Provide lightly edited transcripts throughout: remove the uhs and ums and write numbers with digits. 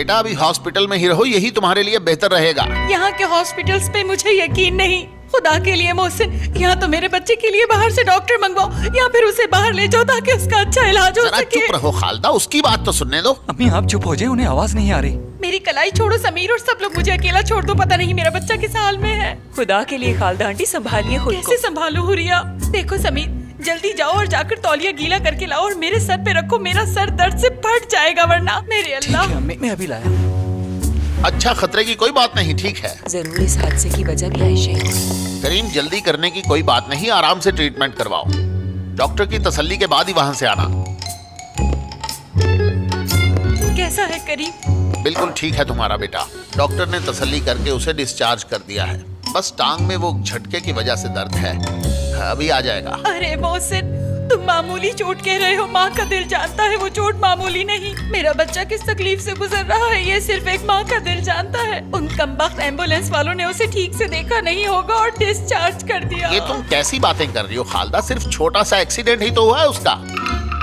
बेटा अभी हॉस्पिटल में ही रहो, यही तुम्हारे लिए बेहतर रहेगा। यहाँ के हॉस्पिटल्स पे मुझे यकीन नहीं। खुदा के लिए मोहसिन, यहाँ तो मेरे बच्चे के लिए बाहर से डॉक्टर मंगवाओ या फिर उसे बाहर ले जाओ ताकि उसका अच्छा इलाज हो जरा सके। चुप रहो खालदा, उसकी बात तो सुनने दो। अम्मी आप चुप हो जाए, उन्हें आवाज नहीं आ रही। मेरी कलाई छोड़ो समीर, और सब लोग मुझे अकेला छोड़ दो। पता नहीं मेरा बच्चा किस हाल में है। खुदा के लिए खालदा आंटी संभालिए खुद कैसे संभालूं हुरिया? देखो समीर, जल्दी जाओ और जाकर तौलिया गीला करके लाओ और मेरे सर पे रखो। मेरा सर दर्द से फट जाएगा वरना। मेरे ठीक अल्लाह। है अम्मी, मैं अभी लाया। अच्छा खतरे की कोई बात नहीं, ठीक है। जरूर इस हादसे की वजह क्या है शेख? करीम जल्दी करने की कोई बात नहीं, आराम से ट्रीटमेंट करवाओ। डॉक्टर की तसल्ली के बाद ही वहां से आना। कैसा है करीम? बिल्कुल ठीक है तुम्हारा बेटा। डॉक्टर ने तसल्ली करके उसे डिस्चार्ज कर दिया है। बस टांग में वो झटके की वजह से दर्द है, अभी आ जाएगा। अरे मोहसिन, तुम मामूली चोट कह रहे हो। माँ का दिल जानता है वो चोट मामूली नहीं। मेरा बच्चा किस तकलीफ से गुजर रहा है ये सिर्फ एक माँ का दिल जानता है। उन कमबख्त एम्बुलेंस वालों ने उसे ठीक से देखा नहीं होगा और डिस्चार्ज कर दिया। ये तुम कैसी बातें कर रही हो खालदा? सिर्फ छोटा सा एक्सीडेंट ही तो हुआ है उसका।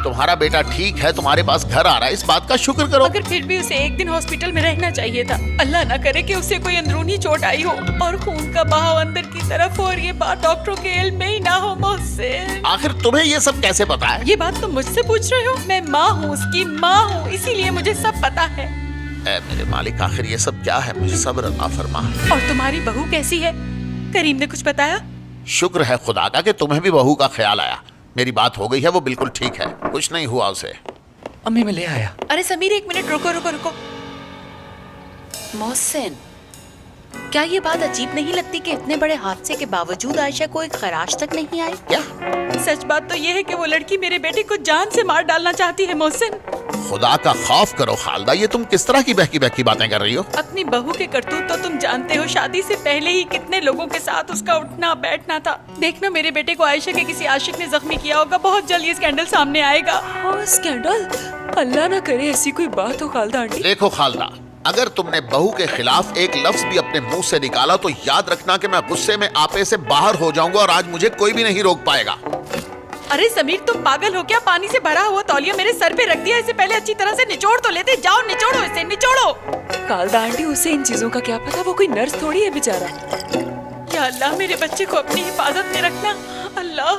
तुम्हारा बेटा ठीक है, तुम्हारे पास घर आ रहा है, इस बात का शुक्र करो। मगर फिर भी उसे एक दिन हॉस्पिटल में रहना चाहिए था। अल्लाह ना करे कि उसे कोई अंदरूनी चोट आई हो और खून का बहाव अंदर की तरफ हो और ये बात डॉक्टरों के इल्म में ही ना हो। मोहसिन, आखिर तुम्हें ये सब कैसे पता है? ये बात तुम मुझसे पूछ रहे हो? मैं माँ हूँ, उसकी माँ हूँ, इसीलिए मुझे सब पता है। ऐ मेरे मालिक, आखिर ये सब क्या है? मुझे सब्र अता फरमा। और तुम्हारी बहू कैसी है? करीम ने कुछ बताया? शुक्र है खुदा का कि तुम्हें भी बहू का ख्याल आया। मेरी बात हो गई है, वो बिल्कुल ठीक है, कुछ नहीं हुआ उसे। अम्मी मैं ले आया। अरे समीर, एक मिनट रुको रुको रुको। मोहसिन, क्या ये बात अजीब नहीं लगती कि इतने बड़े हादसे के बावजूद आयशा को एक खराश तक नहीं आई? क्या? सच बात तो ये है कि वो लड़की मेरे बेटे को जान से मार डालना चाहती है। मोहसिन, खुदा का खौफ करो खालदा, ये तुम किस तरह की बहकी बहकी बातें कर रही हो? अपनी बहू के करतूत तो तुम जानते हो। शादी से पहले ही कितने लोगों के साथ उसका उठना बैठना था। देखना, मेरे बेटे को आयशा के किसी आशिक ने जख्मी किया होगा। बहुत जल्द ये स्कैंडल सामने आएगा। हाँ स्कैंडल, अल्लाह ना करे ऐसी कोई बात हो खालदा आंटी। देखो खालदा, अगर तुमने बहू के खिलाफ एक लफ्ज भी अपने मुंह से निकाला तो याद रखना कि मैं गुस्से में आपे से बाहर हो जाऊंगा और आज मुझे कोई भी नहीं रोक पाएगा। अरे समीर, तुम पागल हो क्या? पानी से भरा हुआ तौलिया मेरे सर पे रख दिया। इसे पहले अच्छी तरह से निचोड़ तो लेते। जाओ निचोड़ो इसे, निचोड़ो। खालदा आंटी, उसे इन चीजों का क्या पता? वो कोई नर्स थोड़ी है बेचारा। या अल्लाह, मेरे बच्चे को अपनी हिफाजत में रखना। अल्लाह।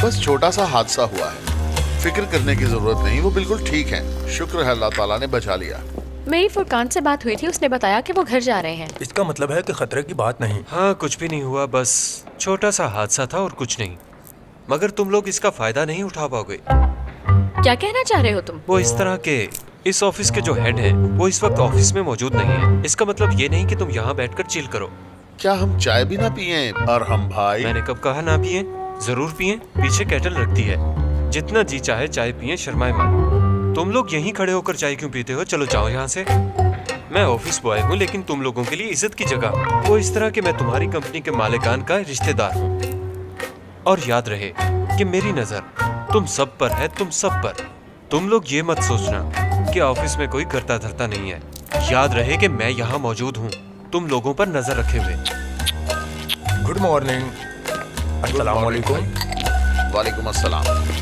बस छोटा सा हादसा हुआ है, फिक्र करने की जरूरत नहीं, वो बिल्कुल ठीक है। शुक्र है अल्लाह ताला ने बचा लिया। मेरी फुरकान से बात हुई थी, उसने बताया कि वो घर जा रहे हैं। इसका मतलब है कि खतरे की बात नहीं। हाँ, कुछ भी नहीं हुआ, बस छोटा सा हादसा था और कुछ नहीं। मगर तुम लोग इसका फायदा नहीं उठा पाओगे। क्या कहना चाह रहे हो तुम? वो इस तरह के इस ऑफिस के जो हेड हैं, वो इस वक्त ऑफिस में मौजूद नहीं है। इसका मतलब ये नहीं कि तुम यहाँ बैठकर चिल करो। क्या हम चाय भी ना पिए? और हम भाई, मैंने कब कहा ना पिए? जरूर पिए, पीछे केटल रखती है। जितना जी चाहे चाय पिए, शर्माए मत। तुम लोग यहीं खड़े होकर चाय क्यों पीते हो? चलो जाओ यहाँ से। मैं ऑफिस बॉय हूँ, लेकिन तुम लोगों के लिए इज्जत की जगह। वो इस तरह कि मैं तुम्हारी कंपनी के मालिकान का रिश्तेदार हूँ। और याद रहे कि मेरी नजर तुम सब पर है, तुम सब पर। तुम लोग ये मत सोचना कि ऑफिस में कोई करता धरता नहीं है। याद रहे कि मैं यहाँ मौजूद हूँ, तुम लोगों पर नजर रखे हुए। Good morning. अस्सलाम वालेकुम। वालेकुम अस्सलाम।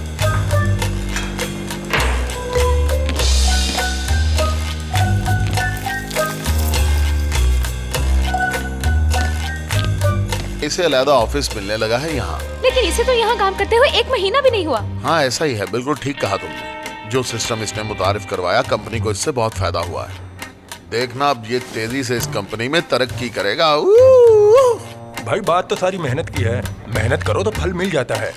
इसे अलग ऑफिस मिलने लगा है यहाँ। लेकिन इसे तो यहाँ काम करते हुए 1 महीना भी नहीं हुआ। हाँ ऐसा ही है, बिल्कुल ठीक कहा तुमने। जो सिस्टम इसने मुतारिफ करवाया, कंपनी को इससे बहुत फायदा हुआ है। देखना अब ये तेजी से इस कंपनी में तरक्की करेगा। भाई बात तो सारी मेहनत की है, मेहनत करो तो फल मिल जाता है।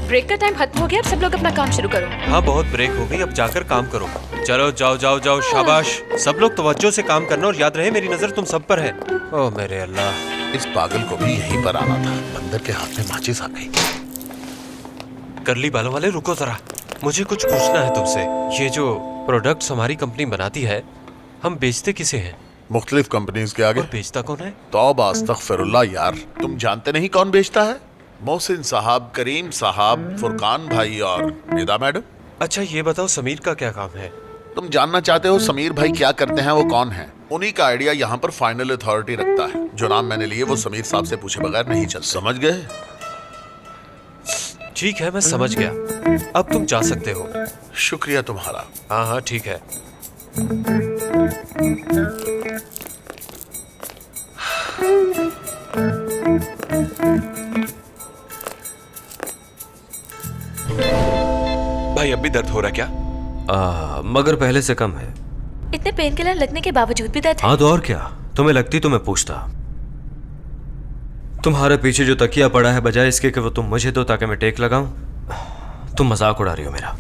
ब्रेक का टाइम खत्म हो गया, अब सब लोग अपना काम शुरू करो। हाँ बहुत ब्रेक हो गई, अब जाकर काम करो। चलो जाओ जाओ जाओ, शाबाश। सब लोग तवज्जो से काम करना और याद रहे मेरी नजर तुम सब पर है। ओह मेरे अल्लाह, इस पागल को भी यहीं पर आना था। बंदर के हाथ में माचिस आ गई। करली बालों वाले रुको जरा, मुझे कुछ पूछना है तुमसे। ये जो प्रोडक्ट्स हमारी कंपनी बनाती है, हम बेचते किसे हैं? मुख्तलिफ कंपनीज के आगे। और बेचता कौन है? तौबा अस्तगफिरुल्लाह यार, तुम जानते नहीं कौन बेचता है? मोहसिन साहब, करीम साहब, फुरकान भाई और निदा मैडम। अच्छा ये बताओ, समीर का क्या काम है? तुम जानना चाहते हो समीर भाई क्या करते हैं, वो कौन है? उन्हीं का आइडिया यहाँ पर फाइनल अथॉरिटी रखता है। जो नाम मैंने लिए वो समीर साहब से पूछे बगैर नहीं चल। समझ गए? ठीक है, मैं समझ गया। अब तुम जा सकते हो। शुक्रिया तुम्हारा। हाँ हाँ ठीक है। भाई अब भी दर्द हो रहा है क्या? मगर पहले से कम है। इतने पेन किलर लगने के बावजूद भी दर्द है? हाँ तो और क्या, तुम्हें लगती तो मैं पूछता। तुम्हारे पीछे जो तकिया पड़ा है, बजाय इसके कि वो तुम मुझे दो ताकि मैं टेक लगाऊं, तुम मजाक उड़ा रही हो मेरा।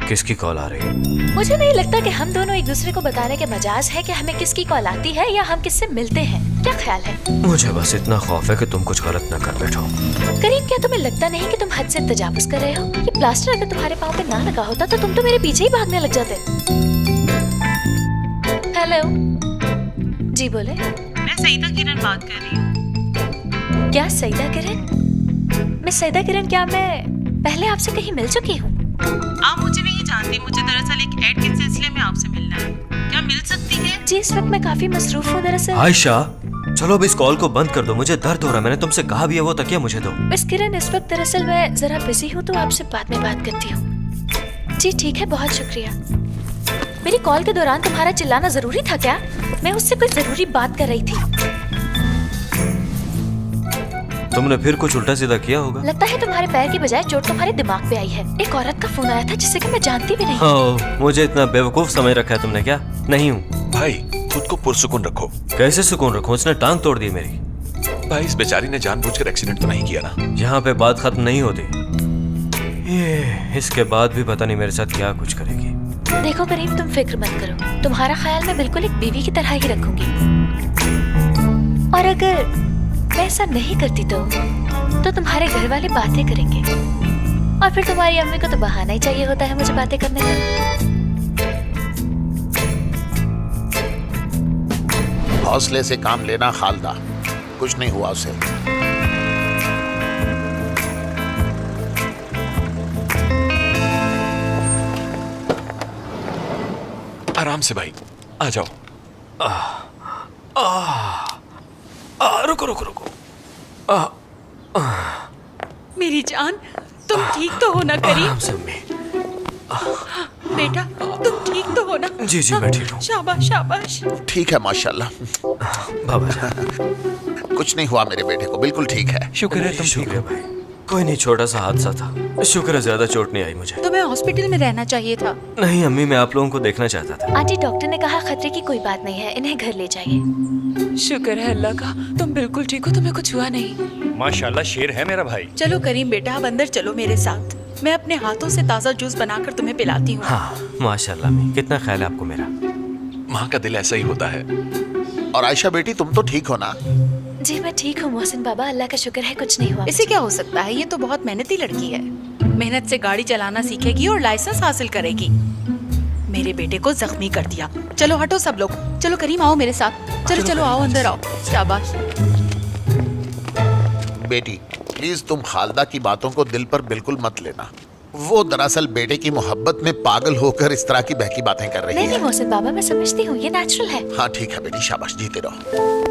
किसकी कॉल आ रही है? मुझे नहीं लगता कि हम दोनों एक दूसरे को बताने के मजाज है कि हमें किसकी कॉल आती है या हम किससे मिलते हैं। क्या ख्याल है? मुझे बस इतना खौफ है कि तुम कुछ गलत ना कर बैठो। करीम, क्या तुम्हें लगता नहीं कि तुम हद से तजावुज कर रहे हो? ये प्लास्टर अगर तुम्हारे पाँव पे ना लगा होता तो तुम तो मेरे पीछे ही भागने लग जाते। हेलो जी, बोले। मैं सईदा किरण बात कर रही हूँ। क्या सईदा किरण? मैं सईदा किरण, क्या मैं पहले आपसे कहीं मिल चुकी हूँ? आप मुझे नहीं जानती, मुझे दरअसल एक ऐड के सिलसिले में आपसे मिलना है। क्या मिल सकती है? जी, इस वक्त मैं काफी मसरूफ हूँ दरअसल। आयशा, चलो अब इस कॉल को बंद कर दो, मुझे दर्द हो रहा है। मैंने तुमसे कहा भी है वो तकिया मुझे दो। मिस किरण, इस वक्त दरअसल मैं जरा बिजी हूँ तो आपसे बाद में बात करती हूँ। जी ठीक है, बहुत शुक्रिया। मेरी कॉल के दौरान तुम्हारा चिल्लाना जरूरी था क्या? मैं उससे कोई जरूरी बात कर रही थी। तुमने फिर कुछ उल्टा सीधा किया होगा। लगता है तुम्हारे पैर की बजाय चोट तुम्हारे दिमाग पे आई है। एक औरत का फोन आया था जिसे कि मैं जानती भी नहीं। हाँ, मुझे इतना बेवकूफ समझ रखा है तुमने क्या? नहीं हूँ। भाई खुद को पुरसुकून रखो। कैसे सुकून रखूं? उसने टांग तोड़ दी मेरी। भाई इस बेचारी ने जानबूझकर एक्सीडेंट तो नहीं किया ना? यहाँ पे बात खत्म नहीं होती। ये इसके बाद भी पता नहीं मेरे साथ क्या कुछ करेगी। देखो करीम, तुम फिक्र मत करो, तुम्हारा ख्याल मैं बिल्कुल एक बीवी की तरह ही रखूंगी। और अगर मैं ऐसा नहीं करती तो तुम्हारे घर वाले बातें करेंगे और फिर तुम्हारी अम्मी को तो बहाना ही चाहिए होता है मुझे बातें करने का। हौसले से काम लेना खालदा, कुछ नहीं हुआ उसे। आराम से भाई, आ जाओ। रुको रुको रुको। मेरी जान, तुम ठीक तो हो ना करीम? आराम से अम्मी। बेटा, तुम ठीक तो हो ना? जी जी मैं ठीक हूँ। शाबाश शाबाश। ठीक है माशाल्लाह। बाबा कुछ नहीं हुआ मेरे बेटे को, बिल्कुल ठीक है। शुक्र है तुम ठीक शुक्रिया हो। भाई, कोई नहीं, छोटा सा हादसा था। शुक्र है ज्यादा चोट नहीं आई मुझे। तुम्हें हॉस्पिटल में रहना चाहिए था। नहीं अम्मी, मैं आप लोगों को देखना चाहता था। आंटी, डॉक्टर ने कहा खतरे की कोई बात नहीं है, इन्हें घर ले जाइए। शुक्र है अल्लाह का, तुम बिल्कुल ठीक हो, तुम्हें कुछ हुआ नहीं। माशाल्लाह शेर है मेरा भाई। चलो करीम बेटा, अब अंदर चलो मेरे साथ। मैं अपने हाथों से ताज़ा जूस बनाकर तुम्हें पिलाती हूँ। हाँ माशाल्लाह अम्मी, कितना ख्याल है आपको मेरा। माँ का दिल ऐसा ही होता है। और आयशा बेटी, तुम तो ठीक हो ना? जी मैं ठीक हूँ मोहसिन बाबा, अल्लाह का शुक्र है, कुछ नहीं हुआ। इसे क्या हो सकता है? ये तो बहुत मेहनती लड़की है। मेहनत से गाड़ी चलाना सीखेगी और लाइसेंस हासिल करेगी। मेरे बेटे को जख्मी कर दिया। चलो हटो सब लोग, चलो करीम आओ मेरे साथ। चलो चलो आओ, अंदर आओ। शाबाश। बेटी प्लीज तुम खालदा की बातों को दिल पर बिल्कुल मत लेना। वो दरअसल बेटे की मोहब्बत में पागल होकर इस तरह की बहकी बातें कर रही नहीं है। नहीं मोहसिन बाबा, मैं समझती हूँ, ये नेचुरल है। हाँ ठीक है बेटी, शाबाश, जीते रहो।